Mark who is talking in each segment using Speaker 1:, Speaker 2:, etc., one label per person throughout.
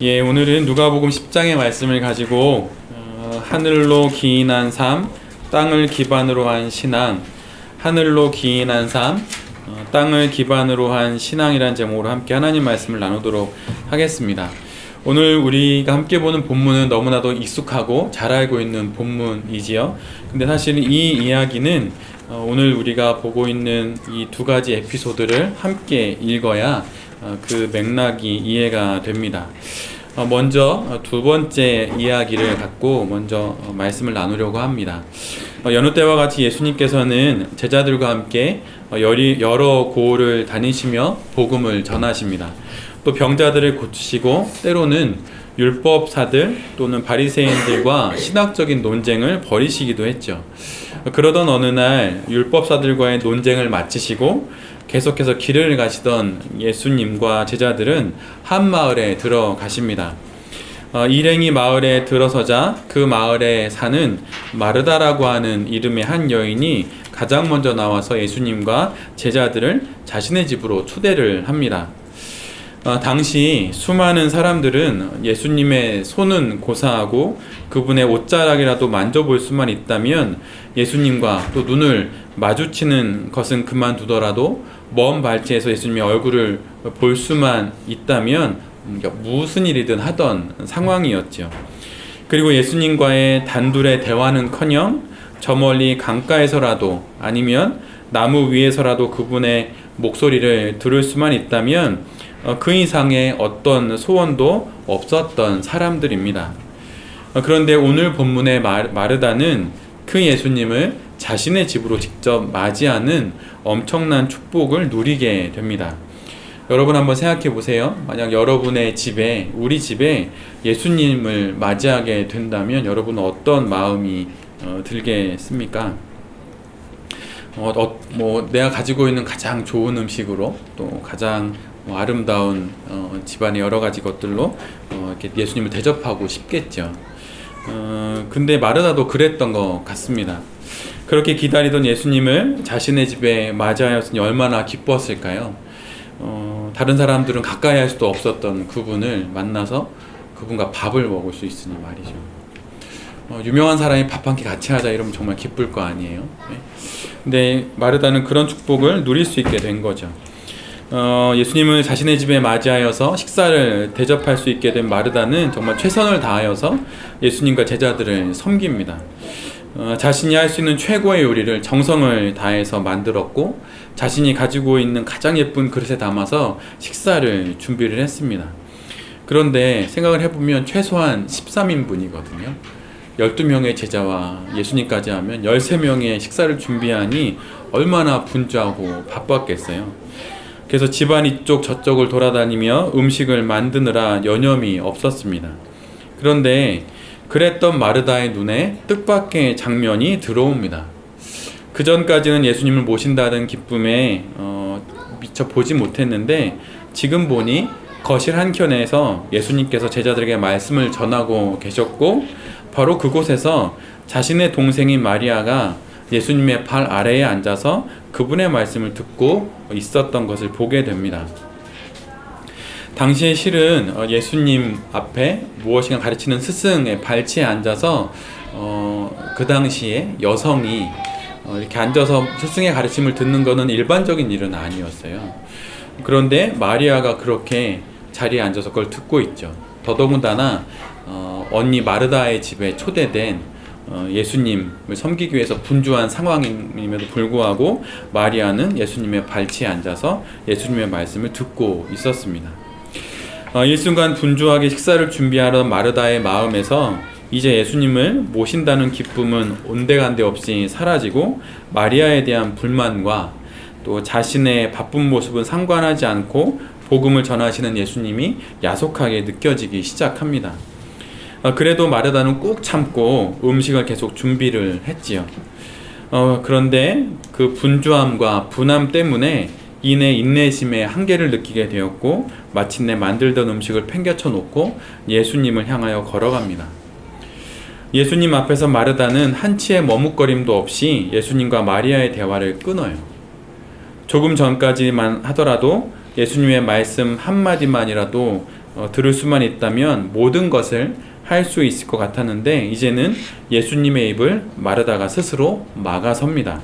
Speaker 1: 예, 오늘은 누가복음 10장의 말씀을 가지고 하늘로 기인한 삶, 땅을 기반으로 한 신앙, 하늘로 기인한 삶, 땅을 기반으로 한 신앙이란 제목으로 함께 하나님 말씀을 나누도록 하겠습니다. 오늘 우리가 함께 보는 본문은 너무나도 익숙하고 잘 알고 있는 본문이지요. 근데 사실 이 이야기는 오늘 우리가 보고 있는 이 두 가지 에피소드를 함께 읽어야 그 맥락이 이해가 됩니다. 먼저 두 번째 이야기를 갖고 먼저 말씀을 나누려고 합니다. 여느 때와 같이 예수님께서는 제자들과 함께 여러 고을을 다니시며 복음을 전하십니다. 또 병자들을 고치시고 때로는 율법사들 또는 바리새인들과 신학적인 논쟁을 벌이시기도 했죠. 그러던 어느 날 율법사들과의 논쟁을 마치시고 계속해서 길을 가시던 예수님과 제자들은 한 마을에 들어가십니다. 일행이 마을에 들어서자 그 마을에 사는 마르다라고 하는 이름의 한 여인이 가장 먼저 나와서 예수님과 제자들을 자신의 집으로 초대를 합니다. 당시 수많은 사람들은 예수님의 손은 고사하고 그분의 옷자락이라도 만져볼 수만 있다면 예수님과 또 눈을 마주치는 것은 그만두더라도 먼 발치에서 예수님의 얼굴을 볼 수만 있다면 무슨 일이든 하던 상황이었죠. 그리고 예수님과의 단둘의 대화는커녕 저 멀리 강가에서라도 아니면 나무 위에서라도 그분의 목소리를 들을 수만 있다면 그 이상의 어떤 소원도 없었던 사람들입니다. 그런데 오늘 본문의 마르다는 그 예수님을 자신의 집으로 직접 맞이하는 엄청난 축복을 누리게 됩니다. 여러분 한번 생각해 보세요. 만약 여러분의 집에, 우리 집에 예수님을 맞이하게 된다면 여러분은 어떤 마음이 들겠습니까? 내가 가지고 있는 가장 좋은 음식으로 또 가장 아름다운 집안의 여러 가지 것들로 이렇게 예수님을 대접하고 싶겠죠. 근데 마르다도 그랬던 것 같습니다. 그렇게 기다리던 예수님을 자신의 집에 맞이하였으니 얼마나 기뻤을까요? 다른 사람들은 가까이 할 수도 없었던 그분을 만나서 그분과 밥을 먹을 수 있으니 말이죠. 유명한 사람이 밥 한 끼 같이 하자 이러면 정말 기쁠 거 아니에요. 네. 근데 마르다는 그런 축복을 누릴 수 있게 된 거죠. 예수님을 자신의 집에 맞이하여서 식사를 대접할 수 있게 된 마르다는 정말 최선을 다하여서 예수님과 제자들을 섬깁니다. 자신이 할 수 있는 최고의 요리를 정성을 다해서 만들었고 자신이 가지고 있는 가장 예쁜 그릇에 담아서 식사를 준비를 했습니다. 그런데 생각을 해보면 최소한 13인분이거든요. 12명의 제자와 예수님까지 하면 13명의 식사를 준비하니 얼마나 분주하고 바빴겠어요. 그래서 집안 이쪽 저쪽을 돌아다니며 음식을 만드느라 여념이 없었습니다. 그런데 그랬던 마르다의 눈에 뜻밖의 장면이 들어옵니다. 그 전까지는 예수님을 모신다는 기쁨에 미처 보지 못했는데 지금 보니 거실 한켠에서 예수님께서 제자들에게 말씀을 전하고 계셨고 바로 그곳에서 자신의 동생인 마리아가 예수님의 발 아래에 앉아서 그분의 말씀을 듣고 있었던 것을 보게 됩니다. 당시의 실은 예수님 앞에 무엇인가 가르치는 스승의 발치에 앉아서 그 당시에 여성이 이렇게 앉아서 스승의 가르침을 듣는 것은 일반적인 일은 아니었어요. 그런데 마리아가 그렇게 자리에 앉아서 그걸 듣고 있죠. 더더군다나 언니 마르다의 집에 초대된 예수님을 섬기기 위해서 분주한 상황임에도 불구하고 마리아는 예수님의 발치에 앉아서 예수님의 말씀을 듣고 있었습니다. 일순간 분주하게 식사를 준비하던 마르다의 마음에서 이제 예수님을 모신다는 기쁨은 온데간데 없이 사라지고 마리아에 대한 불만과 또 자신의 바쁜 모습은 상관하지 않고 복음을 전하시는 예수님이 야속하게 느껴지기 시작합니다. 그래도 마르다는 꾹 참고 음식을 계속 준비를 했지요. 그런데 그 분주함과 분함 때문에 이내 인내심의 한계를 느끼게 되었고 마침내 만들던 음식을 팽개쳐 놓고 예수님을 향하여 걸어갑니다. 예수님 앞에서 마르다는 한치의 머뭇거림도 없이 예수님과 마리아의 대화를 끊어요. 조금 전까지만 하더라도 예수님의 말씀 한마디만이라도 들을 수만 있다면 모든 것을 할 수 있을 것 같았는데 이제는 예수님의 입을 마르다가 스스로 막아섭니다.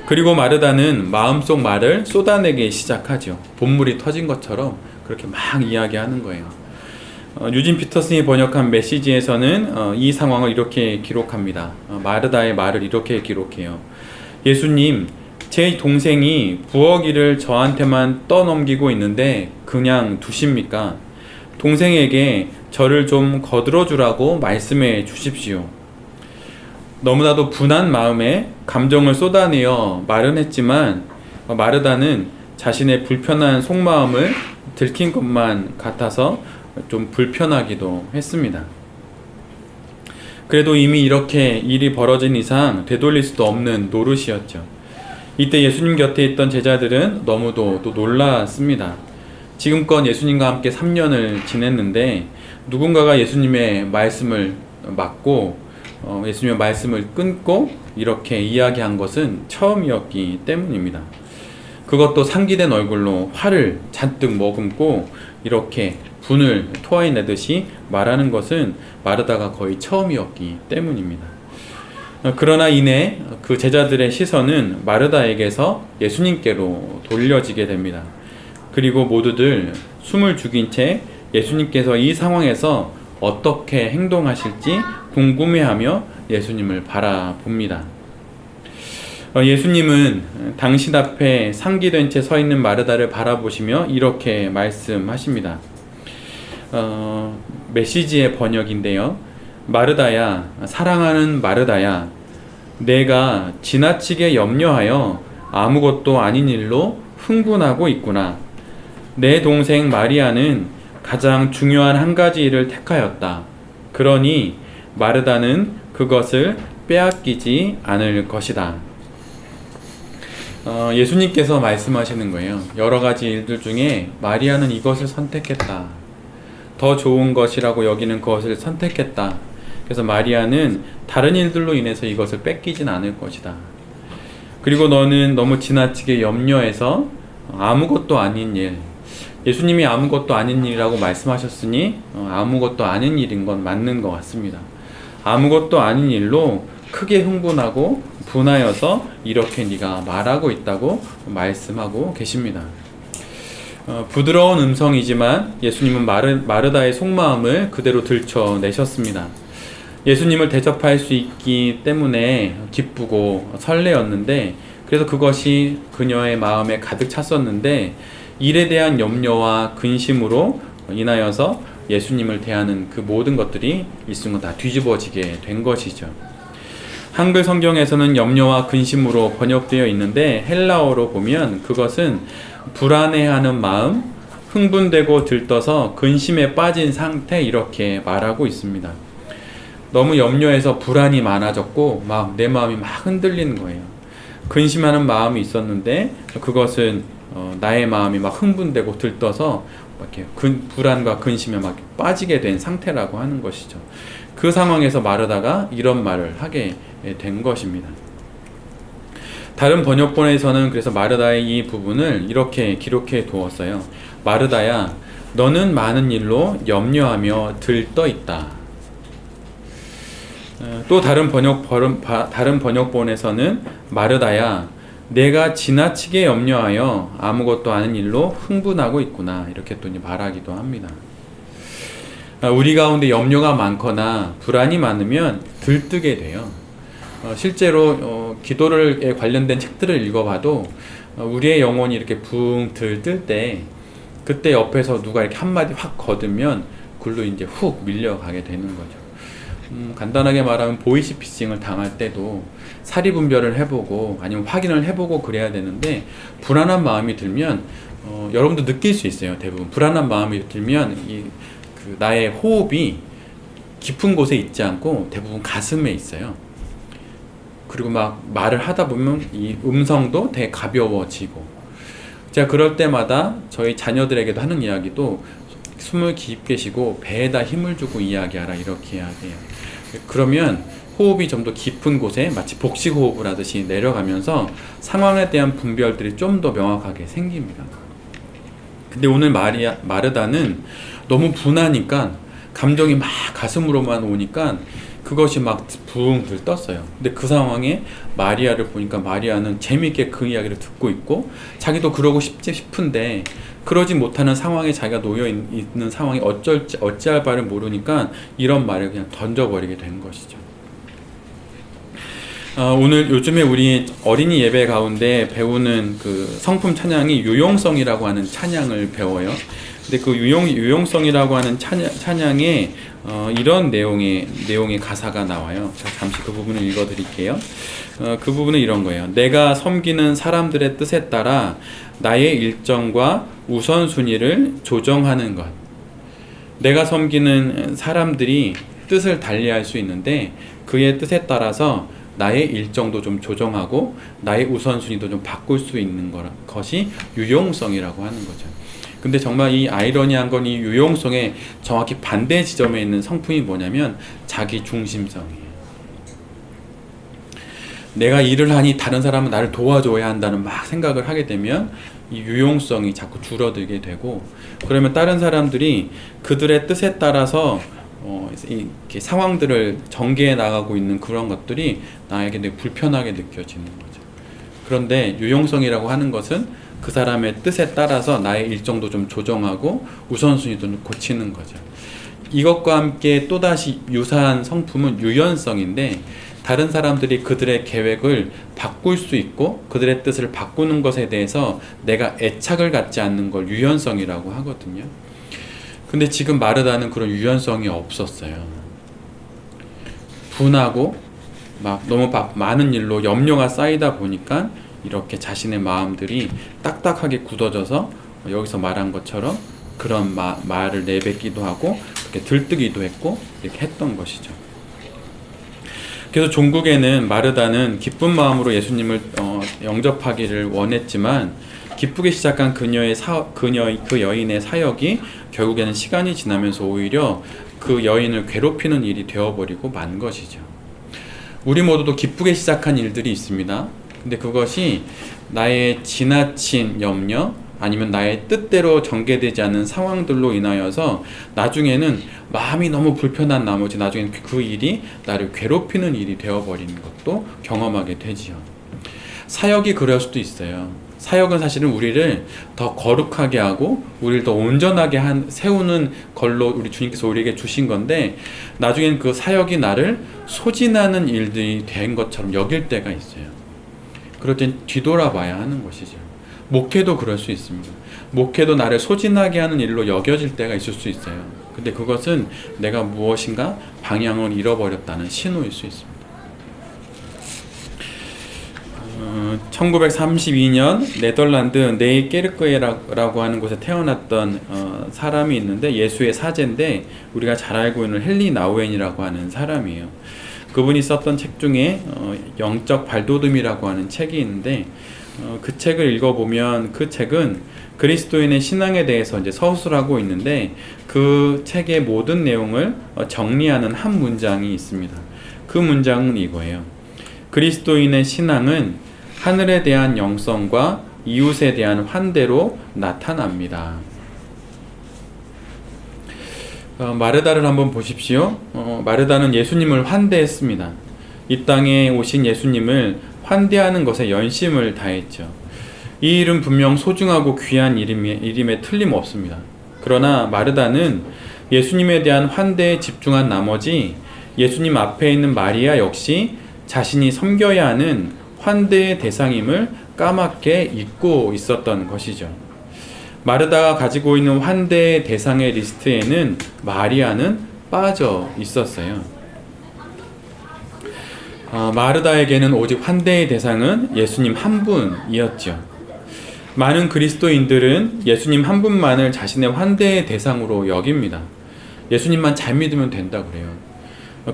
Speaker 1: 그리고 마르다는 마음속 말을 쏟아내기 시작하죠. 본물이 터진 것처럼 그렇게 막 이야기하는 거예요. 유진 피터슨이 번역한 메시지에서는 이 상황을 이렇게 기록합니다. 마르다의 말을 이렇게 기록해요. 예수님, 제 동생이 부엌일을 저한테만 떠넘기고 있는데 그냥 두십니까? 동생에게 저를 좀 거들어 주라고 말씀해 주십시오. 너무나도 분한 마음에 감정을 쏟아내어 말은 했지만 마르다는 자신의 불편한 속마음을 들킨 것만 같아서 좀 불편하기도 했습니다. 그래도 이미 이렇게 일이 벌어진 이상 되돌릴 수도 없는 노릇이었죠. 이때 예수님 곁에 있던 제자들은 너무도 또 놀랐습니다. 지금껏 예수님과 함께 3년을 지냈는데 누군가가 예수님의 말씀을 막고 예수님의 말씀을 끊고 이렇게 이야기한 것은 처음이었기 때문입니다. 그것도 상기된 얼굴로 화를 잔뜩 머금고 이렇게 분을 토해내듯이 말하는 것은 마르다가 거의 처음이었기 때문입니다. 그러나 이내 그 제자들의 시선은 마르다에게서 예수님께로 돌려지게 됩니다. 그리고 모두들 숨을 죽인 채 예수님께서 이 상황에서 어떻게 행동하실지 궁금해하며 예수님을 바라봅니다. 예수님은 당신 앞에 상기된 채 서 있는 마르다를 바라보시며 이렇게 말씀하십니다. 메시지의 번역인데요. 마르다야, 사랑하는 마르다야, 내가 지나치게 염려하여 아무것도 아닌 일로 흥분하고 있구나. 내 동생 마리아는 가장 중요한 한 가지 일을 택하였다. 그러니 마르다는 그것을 빼앗기지 않을 것이다. 예수님께서 말씀하시는 거예요. 여러 가지 일들 중에 마리아는 이것을 선택했다. 더 좋은 것이라고 여기는 그것을 선택했다. 그래서 마리아는 다른 일들로 인해서 이것을 뺏기진 않을 것이다. 그리고 너는 너무 지나치게 염려해서 아무것도 아닌 일, 예수님이 아무것도 아닌 일이라고 말씀하셨으니 아무것도 아닌 일인 건 맞는 것 같습니다. 아무것도 아닌 일로 크게 흥분하고 분하여서 이렇게 네가 말하고 있다고 말씀하고 계십니다. 부드러운 음성이지만 예수님은 마르다의 속마음을 그대로 들춰내셨습니다. 예수님을 대접할 수 있기 때문에 기쁘고 설레었는데 그래서 그것이 그녀의 마음에 가득 찼었는데 일에 대한 염려와 근심으로 인하여서 예수님을 대하는 그 모든 것들이 이 순간 다 뒤집어지게 된 것이죠. 한글 성경에서는 염려와 근심으로 번역되어 있는데 헬라어로 보면 그것은 불안해하는 마음, 흥분되고 들떠서 근심에 빠진 상태 이렇게 말하고 있습니다. 너무 염려해서 불안이 많아졌고 막 내 마음이 막 흔들리는 거예요. 근심하는 마음이 있었는데 그것은 나의 마음이 막 흥분되고 들떠서 이렇게 불안과 근심에 막 빠지게 된 상태라고 하는 것이죠. 그 상황에서 마르다가 이런 말을 하게 된 것입니다. 다른 번역본에서는 그래서 마르다의 이 부분을 이렇게 기록해 두었어요. 마르다야, 너는 많은 일로 염려하며 들떠 있다. 또 다른 번역본에서는 마르다야, 내가 지나치게 염려하여 아무것도 아닌 일로 흥분하고 있구나. 이렇게 또 말하기도 합니다. 우리 가운데 염려가 많거나 불안이 많으면 들뜨게 돼요. 실제로 기도에 관련된 책들을 읽어봐도 우리의 영혼이 이렇게 붕 들뜰 때 그때 옆에서 누가 이렇게 한마디 확 거두면 글로 이제 훅 밀려가게 되는 거죠. 간단하게 말하면 보이스피싱을 당할 때도 사리 분별을 해보고 아니면 확인을 해보고 그래야 되는데 불안한 마음이 들면 여러분도 느낄 수 있어요. 대부분 불안한 마음이 들면 나의 호흡이 깊은 곳에 있지 않고 대부분 가슴에 있어요. 그리고 막 말을 하다 보면 이 음성도 되게 가벼워지고, 제가 그럴 때마다 저희 자녀들에게도 하는 이야기도 숨을 깊게 쉬고 배에다 힘을 주고 이야기하라 이렇게 해야 돼요. 그러면 호흡이 좀 더 깊은 곳에 마치 복식 호흡을 하듯이 내려가면서 상황에 대한 분별들이 좀 더 명확하게 생깁니다. 근데 오늘 마르다는 너무 분하니까 감정이 막 가슴으로만 오니까 그것이 막 붕 떴어요. 근데 그 상황에 마리아를 보니까 마리아는 재미있게 그 이야기를 듣고 있고 자기도 그러고 싶은데 그러지 못하는 상황에 자기가 놓여 있는 상황이 어찌할 바를 모르니까 이런 말을 그냥 던져버리게 된 것이죠. 오늘 요즘에 우리 어린이 예배 가운데 배우는 그 성품 찬양이 유용성이라고 하는 찬양을 배워요. 근데 그 유용성이라고 하는 찬양에 이런 내용의 가사가 나와요. 제가 잠시 그 부분을 읽어드릴게요. 그 부분은 이런 거예요. 내가 섬기는 사람들의 뜻에 따라 나의 일정과 우선순위를 조정하는 것. 내가 섬기는 사람들이 뜻을 달리할 수 있는데 그의 뜻에 따라서 나의 일정도 좀 조정하고 나의 우선순위도 좀 바꿀 수 있는 것이 유용성이라고 하는 거죠. 근데 정말 이 아이러니한 건 이 유용성의 정확히 반대 지점에 있는 성품이 뭐냐면 자기 중심성이에요. 내가 일을 하니 다른 사람은 나를 도와줘야 한다는 막 생각을 하게 되면 이 유용성이 자꾸 줄어들게 되고, 그러면 다른 사람들이 그들의 뜻에 따라서 이렇게 상황들을 전개해 나가고 있는 그런 것들이 나에게 되게 불편하게 느껴지는 거죠. 그런데 유용성이라고 하는 것은 그 사람의 뜻에 따라서 나의 일정도 좀 조정하고 우선순위도 좀 고치는 거죠. 이것과 함께 또다시 유사한 성품은 유연성인데, 다른 사람들이 그들의 계획을 바꿀 수 있고 그들의 뜻을 바꾸는 것에 대해서 내가 애착을 갖지 않는 걸 유연성이라고 하거든요. 근데 지금 마르다는 그런 유연성이 없었어요. 분하고 막 너무 많은 일로 염려가 쌓이다 보니까 이렇게 자신의 마음들이 딱딱하게 굳어져서 여기서 말한 것처럼 그런 말을 내뱉기도 하고 이렇게 들뜨기도 했고 이렇게 했던 것이죠. 그래서 종국에는 마르다는 기쁜 마음으로 예수님을 영접하기를 원했지만 기쁘게 시작한 그 여인의 사역이 결국에는 시간이 지나면서 오히려 그 여인을 괴롭히는 일이 되어버리고 만 것이죠. 우리 모두도 기쁘게 시작한 일들이 있습니다. 근데 그것이 나의 지나친 염려 아니면 나의 뜻대로 전개되지 않는 상황들로 인하여서 나중에는 마음이 너무 불편한 나머지 나중에는 그 일이 나를 괴롭히는 일이 되어버리는 것도 경험하게 되지요. 사역이 그럴 수도 있어요. 사역은 사실은 우리를 더 거룩하게 하고 우리를 더 온전하게 세우는 걸로 우리 주님께서 우리에게 주신 건데, 나중엔 그 사역이 나를 소진하는 일들이 된 것처럼 여길 때가 있어요. 그럴 땐 뒤돌아봐야 하는 것이죠. 목회도 그럴 수 있습니다. 목회도 나를 소진하게 하는 일로 여겨질 때가 있을 수 있어요. 근데 그것은 내가 무엇인가 방향을 잃어버렸다는 신호일 수 있습니다. 1932년 네덜란드 네이케르크에라고 하는 곳에 태어났던 사람이 있는데, 예수의 사제인데 우리가 잘 알고 있는 헨리 나우엔이라고 하는 사람이에요. 그분이 썼던 책 중에 영적 발돋움이라고 하는 책이 있는데, 그 책을 읽어보면 그 책은 그리스도인의 신앙에 대해서 이제 서술하고 있는데, 그 책의 모든 내용을 정리하는 한 문장이 있습니다. 그 문장은 이거예요. 그리스도인의 신앙은 하늘에 대한 영성과 이웃에 대한 환대로 나타납니다. 마르다를 한번 보십시오. 마르다는 예수님을 환대했습니다. 이 땅에 오신 예수님을 환대하는 것에 연심을 다했죠. 이 일은 분명 소중하고 귀한 일임에 틀림없습니다. 그러나 마르다는 예수님에 대한 환대에 집중한 나머지 예수님 앞에 있는 마리아 역시 자신이 섬겨야 하는 환대의 대상임을 까맣게 잊고 있었던 것이죠. 마르다가 가지고 있는 환대의 대상의 리스트에는 마리아는 빠져 있었어요. 마르다에게는 오직 환대의 대상은 예수님 한 분이었죠. 많은 그리스도인들은 예수님 한 분만을 자신의 환대의 대상으로 여깁니다. 예수님만 잘 믿으면 된다고 그래요.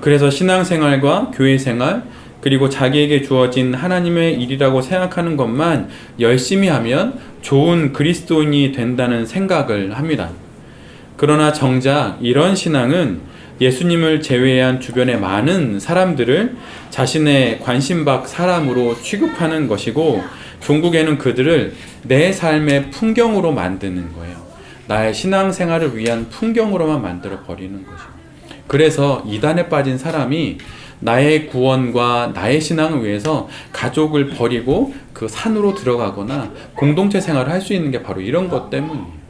Speaker 1: 그래서 신앙생활과 교회생활, 그리고 자기에게 주어진 하나님의 일이라고 생각하는 것만 열심히 하면 좋은 그리스도인이 된다는 생각을 합니다. 그러나 정작 이런 신앙은 예수님을 제외한 주변의 많은 사람들을 자신의 관심박 사람으로 취급하는 것이고, 종국에는 그들을 내 삶의 풍경으로 만드는 거예요. 나의 신앙생활을 위한 풍경으로만 만들어 버리는 거죠. 그래서 이단에 빠진 사람이 나의 구원과 나의 신앙을 위해서 가족을 버리고 그 산으로 들어가거나 공동체 생활을 할 수 있는 게 바로 이런 것 때문이에요.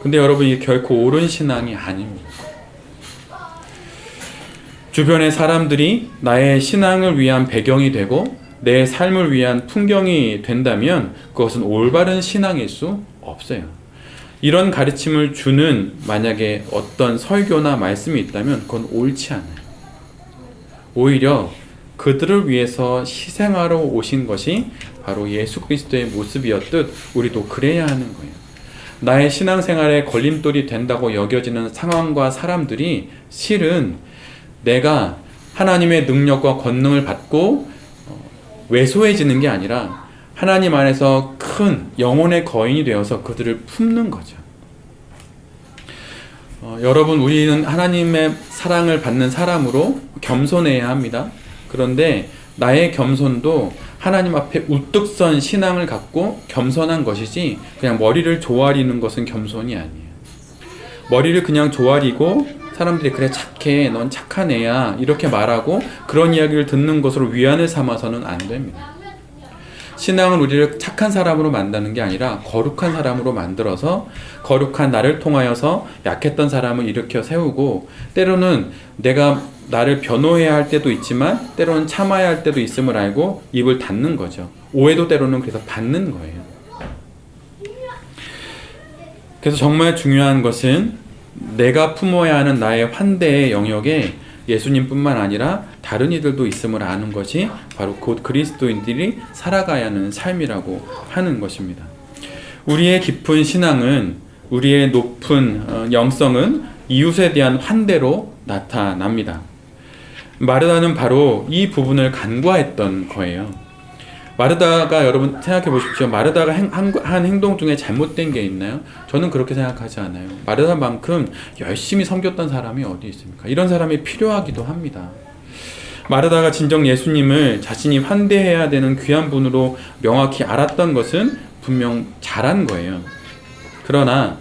Speaker 1: 근데 여러분, 이게 결코 옳은 신앙이 아닙니다. 주변의 사람들이 나의 신앙을 위한 배경이 되고 내 삶을 위한 풍경이 된다면 그것은 올바른 신앙일 수 없어요. 이런 가르침을 주는 만약에 어떤 설교나 말씀이 있다면 그건 옳지 않아요. 오히려 그들을 위해서 희생하러 오신 것이 바로 예수 그리스도의 모습이었듯 우리도 그래야 하는 거예요. 나의 신앙생활에 걸림돌이 된다고 여겨지는 상황과 사람들이 실은 내가 하나님의 능력과 권능을 받고 왜소해지는 게 아니라 하나님 안에서 큰 영혼의 거인이 되어서 그들을 품는 거죠. 여러분, 우리는 하나님의 사랑을 받는 사람으로 겸손해야 합니다. 그런데 나의 겸손도 하나님 앞에 우뚝 선 신앙을 갖고 겸손한 것이지 그냥 머리를 조아리는 것은 겸손이 아니에요. 머리를 그냥 조아리고 사람들이 그래 착해, 넌 착한 애야 이렇게 말하고 그런 이야기를 듣는 것으로 위안을 삼아서는 안 됩니다. 신앙은 우리를 착한 사람으로 만드는 게 아니라 거룩한 사람으로 만들어서 거룩한 나를 통하여서 약했던 사람을 일으켜 세우고 때로는 내가 나를 변호해야 할 때도 있지만 때로는 참아야 할 때도 있음을 알고 입을 닫는 거죠. 오해도 때로는 그래서 받는 거예요. 그래서 정말 중요한 것은 내가 품어야 하는 나의 환대의 영역에 예수님뿐만 아니라 다른 이들도 있음을 아는 것이 바로 곧 그리스도인들이 살아가야 하는 삶이라고 하는 것입니다. 우리의 깊은 신앙은, 우리의 높은 영성은 이웃에 대한 환대로 나타납니다. 마르다는 바로 이 부분을 간과했던 거예요. 마르다가, 여러분 생각해 보십시오. 마르다가 한 행동 중에 잘못된 게 있나요? 저는 그렇게 생각하지 않아요. 마르다만큼 열심히 섬겼던 사람이 어디 있습니까? 이런 사람이 필요하기도 합니다. 마르다가 진정 예수님을 자신이 환대해야 되는 귀한 분으로 명확히 알았던 것은 분명 잘한 거예요. 그러나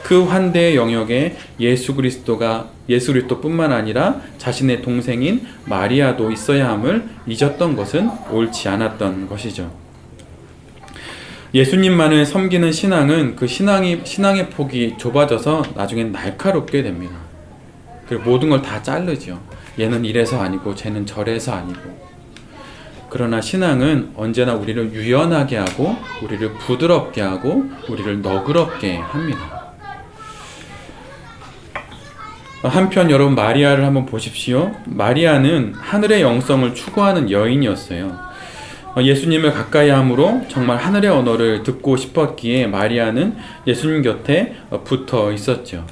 Speaker 1: 그 환대의 영역에 예수 그리스도뿐만 아니라 자신의 동생인 마리아도 있어야 함을 잊었던 것은 옳지 않았던 것이죠. 예수님만을 섬기는 신앙은 그 신앙의 폭이 좁아져서 나중엔 날카롭게 됩니다. 그리고 모든 걸 다 자르죠. 얘는 이래서 아니고 쟤는 저래서 아니고. 그러나 신앙은 언제나 우리를 유연하게 하고 우리를 부드럽게 하고 우리를 너그럽게 합니다. 한편 여러분, 마리아를 한번 보십시오. 마리아는 하늘의 영성을 추구하는 여인이었어요. 예수님을 가까이 함으로 정말 하늘의 언어를 듣고 싶었기에 마리아는 예수님 곁에 붙어 있었죠.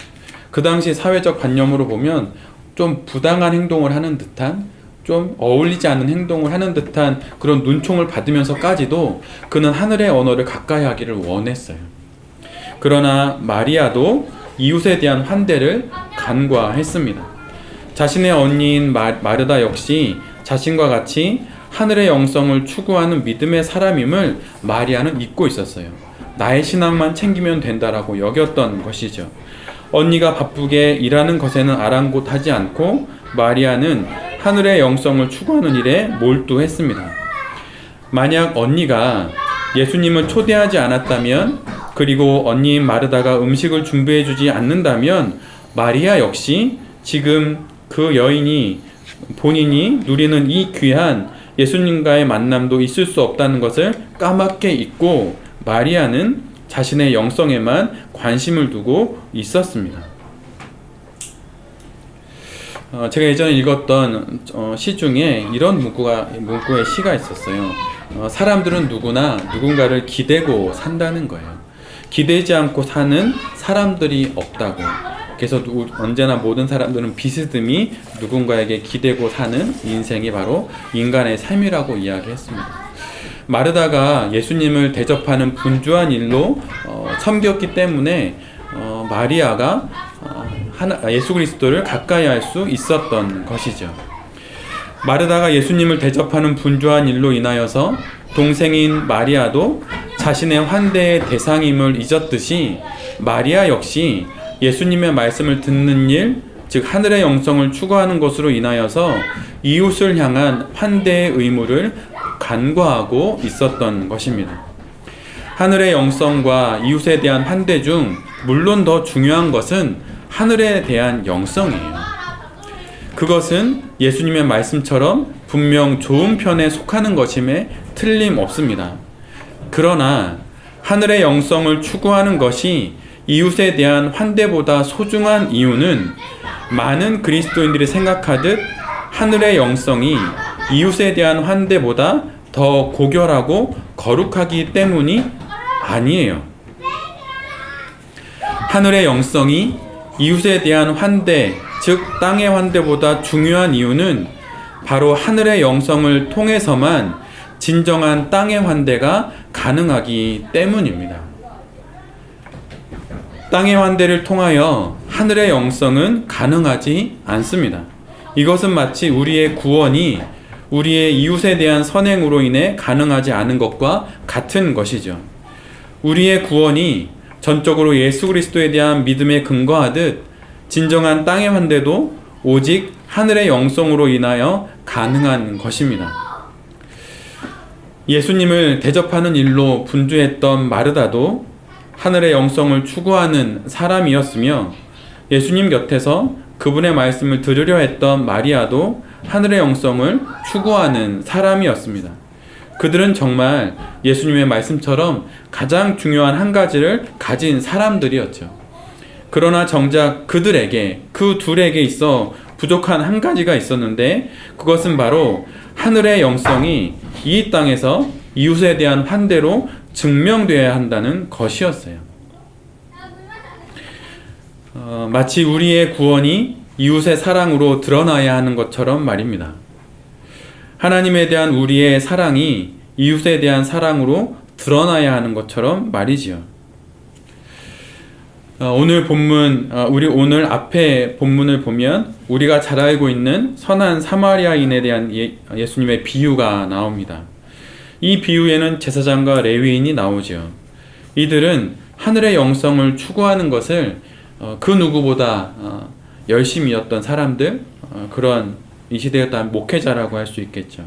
Speaker 1: 그 당시 사회적 관념으로 보면 좀 부당한 행동을 하는 듯한, 좀 어울리지 않는 행동을 하는 듯한 그런 눈총을 받으면서까지도 그는 하늘의 언어를 가까이 하기를 원했어요. 그러나 마리아도 이웃에 대한 환대를 간과했습니다. 자신의 언니인 마르다 역시 자신과 같이 하늘의 영성을 추구하는 믿음의 사람임을 마리아는 잊고 있었어요. 나의 신앙만 챙기면 된다라고 여겼던 것이죠. 언니가 바쁘게 일하는 것에는 아랑곳하지 않고 마리아는 하늘의 영성을 추구하는 일에 몰두했습니다. 만약 언니가 예수님을 초대하지 않았다면, 그리고 언니인 마르다가 음식을 준비해주지 않는다면 마리아 역시 지금 그 여인이 본인이 누리는 이 귀한 예수님과의 만남도 있을 수 없다는 것을 까맣게 잊고 마리아는 자신의 영성에만 관심을 두고 있었습니다. 제가 예전에 읽었던 시 중에 이런 문구의 시가 있었어요. 사람들은 누구나 누군가를 기대고 산다는 거예요. 기대지 않고 사는 사람들이 없다고. 그래서 언제나 모든 사람들은 비스듬히 누군가에게 기대고 사는 인생이 바로 인간의 삶이라고 이야기했습니다. 마르다가 예수님을 대접하는 분주한 일로 섬겼기 때문에 마리아가 예수 그리스도를 가까이 할 수 있었던 것이죠. 마르다가 예수님을 대접하는 분주한 일로 인하여서 동생인 마리아도 자신의 환대의 대상임을 잊었듯이 마리아 역시 예수님의 말씀을 듣는 일, 즉 하늘의 영성을 추구하는 것으로 인하여서 이웃을 향한 환대의 의무를 간과하고 있었던 것입니다. 하늘의 영성과 이웃에 대한 환대 중 물론 더 중요한 것은 하늘에 대한 영성이에요. 그것은 예수님의 말씀처럼 분명 좋은 편에 속하는 것임에 틀림없습니다. 그러나 하늘의 영성을 추구하는 것이 이웃에 대한 환대보다 소중한 이유는 많은 그리스도인들이 생각하듯 하늘의 영성이 이웃에 대한 환대보다 더 고결하고 거룩하기 때문이 아니에요. 하늘의 영성이 이웃에 대한 환대, 즉 땅의 환대보다 중요한 이유는 바로 하늘의 영성을 통해서만 진정한 땅의 환대가 가능하기 때문입니다. 땅의 환대를 통하여 하늘의 영성은 가능하지 않습니다. 이것은 마치 우리의 구원이 우리의 이웃에 대한 선행으로 인해 가능하지 않은 것과 같은 것이죠. 우리의 구원이 전적으로 예수 그리스도에 대한 믿음에 근거하듯 진정한 땅의 환대도 오직 하늘의 영성으로 인하여 가능한 것입니다. 예수님을 대접하는 일로 분주했던 마르다도 하늘의 영성을 추구하는 사람이었으며 예수님 곁에서 그분의 말씀을 들으려 했던 마리아도 하늘의 영성을 추구하는 사람이었습니다. 그들은 정말 예수님의 말씀처럼 가장 중요한 한 가지를 가진 사람들이었죠. 그러나 정작 그들에게, 그 둘에게 있어 부족한 한 가지가 있었는데 그것은 바로 하늘의 영성이 이 땅에서 이웃에 대한 환대로 증명되어야 한다는 것이었어요. 마치 우리의 구원이 이웃의 사랑으로 드러나야 하는 것처럼 말입니다. 하나님에 대한 우리의 사랑이 이웃에 대한 사랑으로 드러나야 하는 것처럼 말이지요. 우리 오늘 앞에 본문을 보면 우리가 잘 알고 있는 선한 사마리아인에 대한 예수님의 비유가 나옵니다. 이 비유에는 제사장과 레위인이 나오죠. 이들은 하늘의 영성을 추구하는 것을 그 누구보다 열심이었던 사람들, 그런 이 시대에 따른 목회자라고 할 수 있겠죠.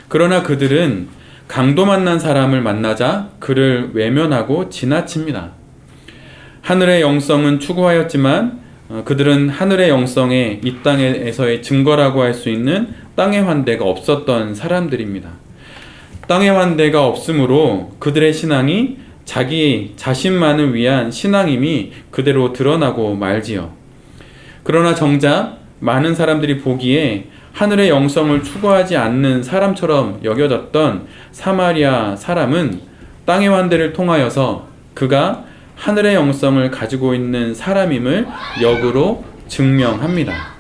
Speaker 1: 그러나 그들은 강도 만난 사람을 만나자 그를 외면하고 지나칩니다. 하늘의 영성은 추구하였지만 그들은 하늘의 영성에 이 땅에서의 증거라고 할 수 있는 땅의 환대가 없었던 사람들입니다. 땅의 환대가 없으므로 그들의 신앙이 자기 자신만을 위한 신앙임이 그대로 드러나고 말지요. 그러나 정작 많은 사람들이 보기에 하늘의 영성을 추구하지 않는 사람처럼 여겨졌던 사마리아 사람은 땅의 환대를 통하여서 그가 하늘의 영성을 가지고 있는 사람임을 역으로 증명합니다.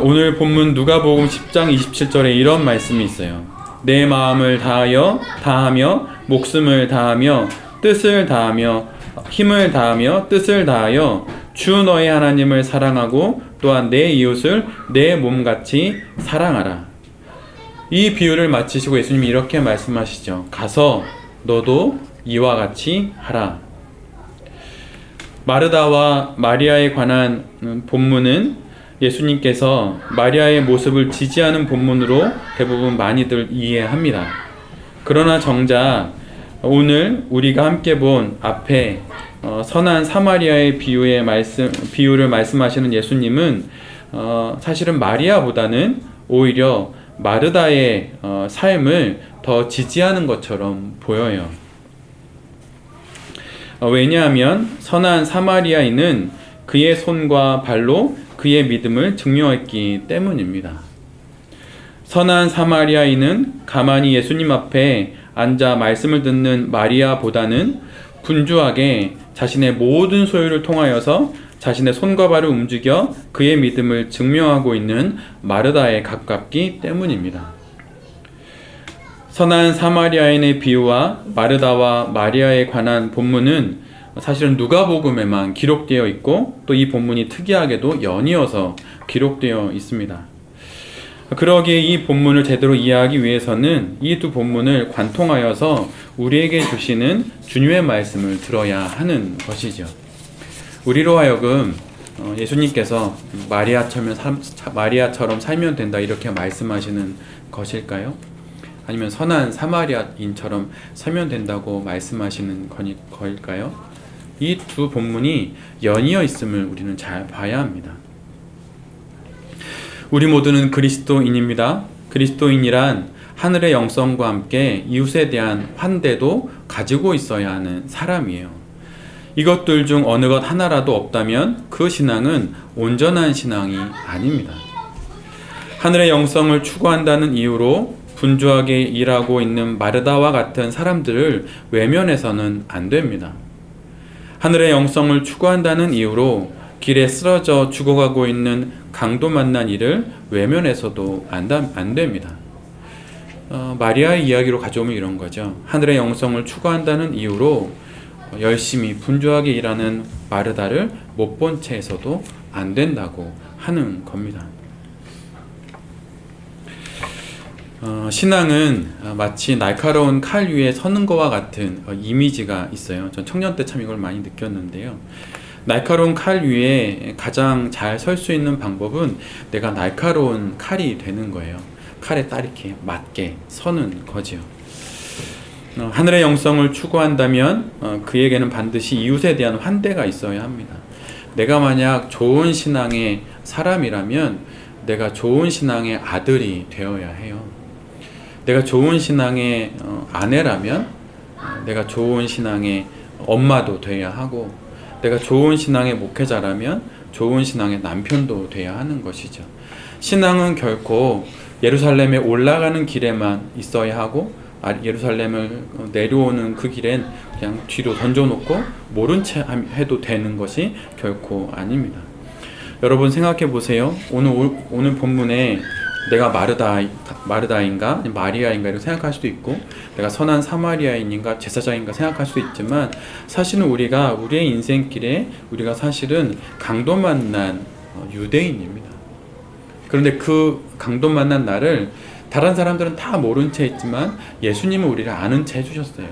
Speaker 1: 오늘 본문 누가복음 10장 27절에 이런 말씀이 있어요. 내 마음을 다하며 목숨을 다하며 뜻을 다하며 힘을 다하며 뜻을 다하여 주 너의 하나님을 사랑하고 또한 내 이웃을 내 몸같이 사랑하라. 이 비유를 마치시고 예수님이 이렇게 말씀하시죠. 가서 너도 이와 같이 하라. 마르다와 마리아에 관한 본문은 예수님께서 마리아의 모습을 지지하는 본문으로 대부분 많이들 이해합니다. 그러나 정작 오늘 우리가 함께 본 앞에 선한 사마리아의 비유를 말씀하시는 예수님은 사실은 마리아보다는 오히려 마르다의 삶을 더 지지하는 것처럼 보여요. 왜냐하면 선한 사마리아인은 그의 손과 발로 그의 믿음을 증명했기 때문입니다. 선한 사마리아인은 가만히 예수님 앞에 앉아 말씀을 듣는 마리아보다는 분주하게 자신의 모든 소유를 통하여서 자신의 손과 발을 움직여 그의 믿음을 증명하고 있는 마르다에 가깝기 때문입니다. 선한 사마리아인의 비유와 마르다와 마리아에 관한 본문은 사실은 누가복음에만 기록되어 있고 또 이 본문이 특이하게도 연이어서 기록되어 있습니다. 그러기에 이 본문을 제대로 이해하기 위해서는 이 두 본문을 관통하여서 우리에게 주시는 주님의 말씀을 들어야 하는 것이죠. 우리로 하여금 예수님께서 마리아처럼 살면 된다 이렇게 말씀하시는 것일까요? 아니면 선한 사마리아인처럼 살면 된다고 말씀하시는 거일까요? 이 두 본문이 연이어 있음을 우리는 잘 봐야 합니다. 우리 모두는 그리스도인입니다. 그리스도인이란 하늘의 영성과 함께 이웃에 대한 환대도 가지고 있어야 하는 사람이에요. 이것들 중 어느 것 하나라도 없다면 그 신앙은 온전한 신앙이 아닙니다. 하늘의 영성을 추구한다는 이유로 분주하게 일하고 있는 마르다와 같은 사람들을 외면해서는 안 됩니다. 하늘의 영성을 추구한다는 이유로 길에 쓰러져 죽어가고 있는 강도 만난 이를 외면해서도 안 됩니다. 마리아의 이야기로 가져오면 이런 거죠. 하늘의 영성을 추구한다는 이유로 열심히 분주하게 일하는 마르다를 못 본 채에서도 안 된다고 하는 겁니다. 신앙은 마치 날카로운 칼 위에 서는 것과 같은 이미지가 있어요. 전 청년 때 참 이걸 많이 느꼈는데요. 날카로운 칼 위에 가장 잘 설 수 있는 방법은 내가 날카로운 칼이 되는 거예요. 칼에 딱 이렇게 맞게 서는 거지요. 하늘의 영성을 추구한다면 그에게는 반드시 이웃에 대한 환대가 있어야 합니다. 내가 만약 좋은 신앙의 사람이라면 내가 좋은 신앙의 아들이 되어야 해요. 내가 좋은 신앙의 아내라면 내가 좋은 신앙의 엄마도 돼야 하고, 내가 좋은 신앙의 목회자라면 좋은 신앙의 남편도 돼야 하는 것이죠. 신앙은 결코 예루살렘에 올라가는 길에만 있어야 하고 예루살렘을 내려오는 그 길엔 그냥 뒤로 던져놓고 모른 채 해도 되는 것이 결코 아닙니다. 여러분 생각해 보세요. 오늘 본문에 내가 마르다인가 마리아인가 이렇게 생각할 수도 있고, 내가 선한 사마리아인인가 제사장인가 생각할 수도 있지만, 사실은 우리의 인생길에 우리가 사실은 강도 만난 유대인입니다. 그런데 그 강도 만난 나를 다른 사람들은 다 모른 채 있지만 예수님은 우리를 아는 채 해주셨어요.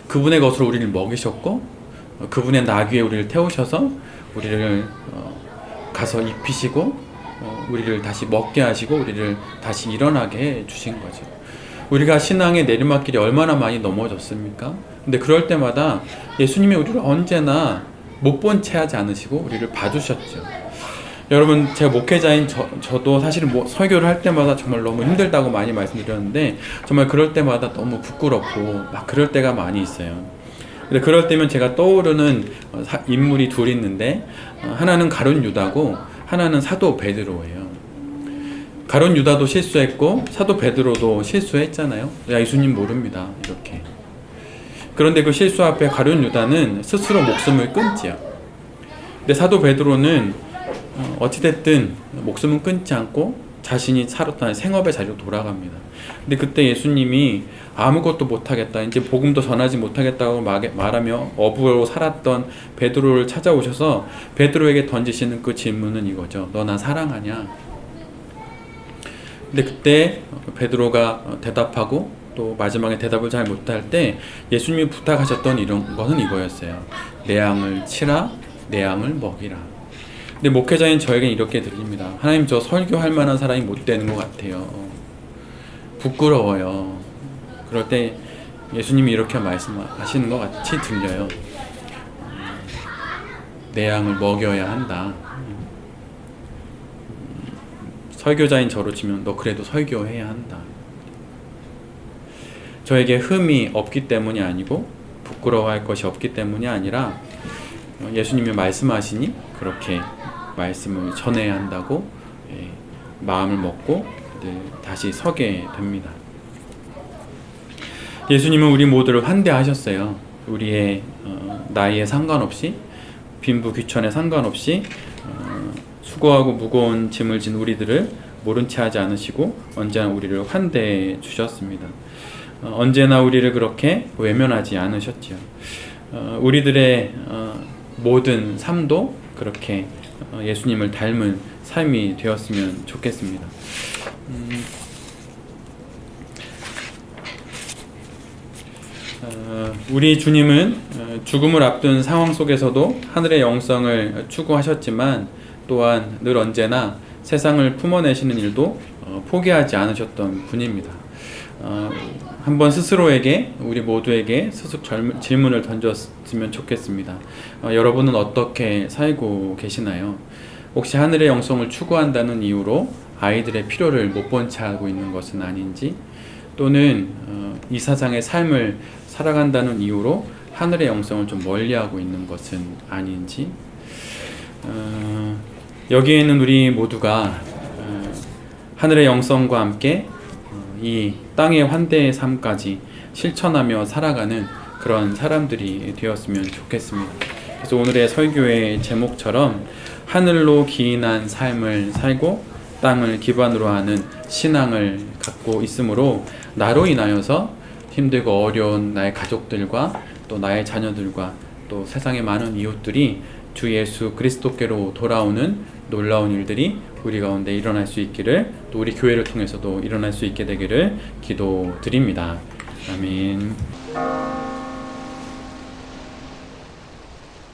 Speaker 1: 그분의 것으로 우리를 먹이셨고, 그분의 나귀에 우리를 태우셔서 우리를 가서 입히시고, 우리를 다시 먹게 하시고 우리를 다시 일어나게 해 주신 거죠. 우리가 신앙의 내리막길이 얼마나 많이 넘어졌습니까? 근데 그럴 때마다 예수님이 우리를 언제나 못 본 채 하지 않으시고 우리를 봐주셨죠. 여러분, 제가 목회자인 저도 사실 설교를 할 때마다 정말 너무 힘들다고 많이 말씀드렸는데, 정말 그럴 때마다 너무 부끄럽고 막 그럴 때가 많이 있어요. 근데 그럴 때면 제가 떠오르는 인물이 둘이 있는데, 하나는 가룟 유다고 하나는 사도 베드로예요. 가룟 유다도 실수했고 사도 베드로도 실수했잖아요. 야, 예수님 모릅니다 이렇게. 그런데 그 실수 앞에 가룟 유다는 스스로 목숨을 끊지요. 근데 사도 베드로는 어찌됐든 목숨은 끊지 않고 자신이 살았던 생업의 자리로 돌아갑니다. 근데 그때 예수님이 아무것도 못하겠다, 이제 복음도 전하지 못하겠다고 말하며 어부로 살았던 베드로를 찾아오셔서 베드로에게 던지시는 그 질문은 이거죠. 너 나 사랑하냐? 근데 그때 베드로가 대답하고 또 마지막에 대답을 잘 못할 때 예수님이 부탁하셨던 이런 것은 이거였어요. 내 양을 치라, 내 양을 먹이라. 근데 목회자인 저에겐 이렇게 들립니다. 하나님, 저 설교할 만한 사람이 못 되는 것 같아요. 부끄러워요. 그럴 때 예수님이 이렇게 말씀하시는 것 같이 들려요. 내 양을 먹여야 한다. 설교자인 저로 치면 너 그래도 설교해야 한다. 저에게 흠이 없기 때문이 아니고 부끄러워할 것이 없기 때문이 아니라 예수님이 말씀하시니 그렇게 말씀을 전해야 한다고 마음을 먹고 다시 서게 됩니다. 예수님은 우리 모두를 환대하셨어요. 우리의 나이에 상관없이, 빈부 귀천에 상관없이 수고하고 무거운 짐을 진 우리들을 모른 채 하지 않으시고 언제나 우리를 환대해 주셨습니다. 언제나 우리를 그렇게 외면하지 않으셨지요. 우리들의 모든 삶도 그렇게 예수님을 닮은 삶이 되었으면 좋겠습니다. 우리 주님은 죽음을 앞둔 상황 속에서도 하늘의 영성을 추구하셨지만 또한 늘 언제나 세상을 품어내시는 일도 포기하지 않으셨던 분입니다. 한번 스스로에게, 우리 모두에게 스스로 질문을 던졌으면 좋겠습니다. 여러분은 어떻게 살고 계시나요? 혹시 하늘의 영성을 추구한다는 이유로 아이들의 필요를 못 본 채 하고 있는 것은 아닌지, 또는 이 세상의 삶을 살아간다는 이유로 하늘의 영성을 좀 멀리하고 있는 것은 아닌지, 여기에는 우리 모두가 하늘의 영성과 함께 이 땅의 환대의 삶까지 실천하며 살아가는 그런 사람들이 되었으면 좋겠습니다. 그래서 오늘의 설교의 제목처럼 하늘로 기인한 삶을 살고 땅을 기반으로 하는 신앙을 갖고 있으므로 나로 인하여서 힘들고 어려운 나의 가족들과 또 나의 자녀들과 또 세상의 많은 이웃들이 주 예수 그리스도께로 돌아오는 놀라운 일들이 우리 가운데 일어날 수 있기를, 또 우리 교회를 통해서도 일어날 수 있게 되기를 기도드립니다. 아멘.